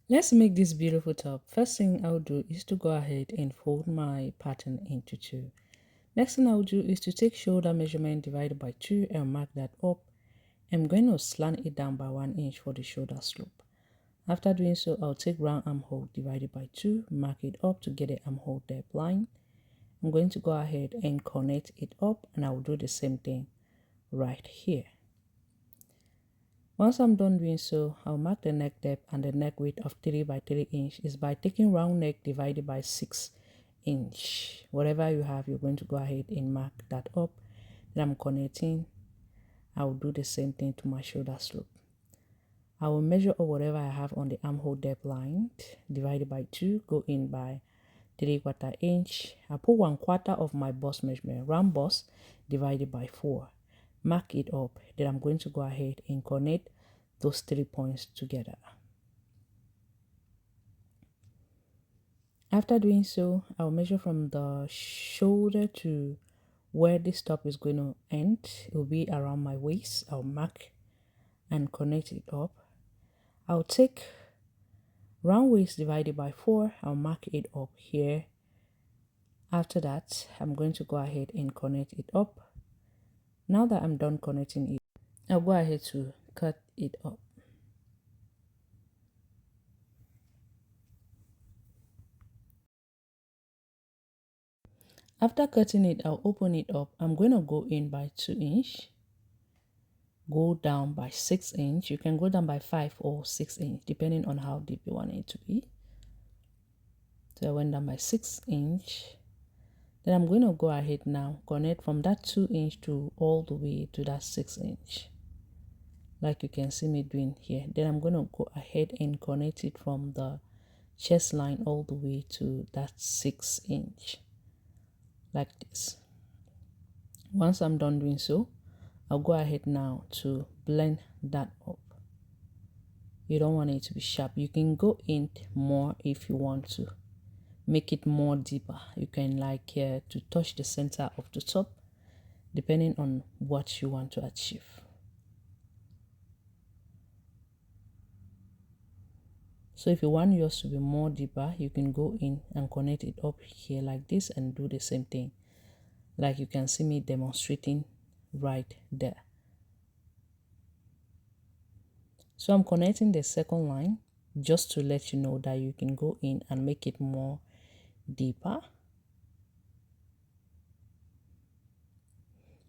Let's make this beautiful top. First thing I'll do is to go ahead and fold my pattern into two. Next thing I'll do is to take shoulder measurement divided by 2 and mark that up. I'm going to slant it down by 1 inch for the shoulder slope. After doing so, I'll take round armhole divided by 2, mark it up to get the armhole depth line. I'm going to go ahead and connect it up, and I'll do the same thing right here. Once I'm done doing so, I'll mark the neck depth and the neck width of 3 by 3 inch is by taking round neck divided by 6 inch. Whatever you have, you're going to go ahead and mark that up. Then I'm connecting. I'll do the same thing to my shoulder slope. I will measure up whatever I have on the armhole depth line divided by 2, go in by 3/4 inch. I put 1/4 of my bust measurement, round bust divided by 4. Mark it up. Then I'm going to go ahead and connect those 3 points together. After doing so, I'll measure from the shoulder to where this top is going to end. It will be around my waist. I'll mark and connect it up. I'll take round waist divided by 4. I'll mark it up here. After that, I'm going to go ahead and connect it up. Now that I'm done connecting it, I'll go ahead to cut it up. After cutting it, I'll open it up. I'm going to go in by 2 inch, go down by 6 inch. You can go down by 5 or 6 inch, depending on how deep you want it to be. So I went down by 6 inch. Then I'm going to go ahead now, connect from that 2 inch to all the way to that 6 inch. Like you can see me doing here. Then I'm going to go ahead and connect it from the chest line all the way to that 6 inch. Like this. Once I'm done doing so, I'll go ahead now to blend that up. You don't want it to be sharp. You can go in more if you want to make it more deeper. You can like to touch the center of the top, depending on what you want to achieve. So if you want yours to be more deeper, you can go in and connect it up here like this and do the same thing, like you can see me demonstrating right there. So I'm connecting the second line just to let you know that you can go in and make it more deeper.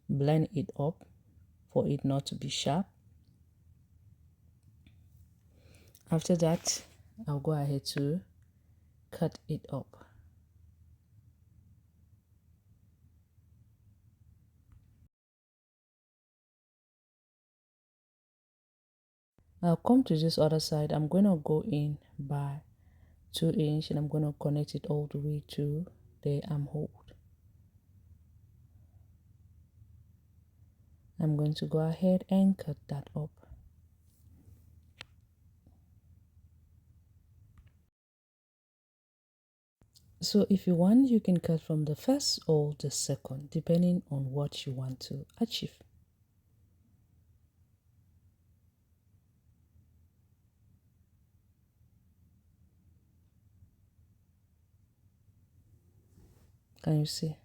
Blend it up for it not to be sharp. After that, I'll go ahead to cut it up. I'll come to this other side. I'm going to go in by 2 inch and I'm going to connect it all the way to the armhole. I'm going to go ahead and cut that up. So if you want, you can cut from the first or the second, depending on what you want to achieve. Can you see?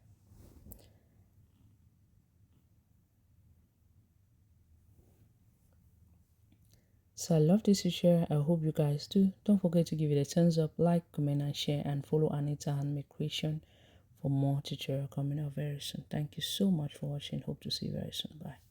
So I love this tutorial. I hope you guys do. Don't forget to give it a thumbs up, like, comment, and share, and follow Anita Handmade Creation for more tutorial coming out very soon. Thank you so much for watching. Hope to see you very soon. Bye.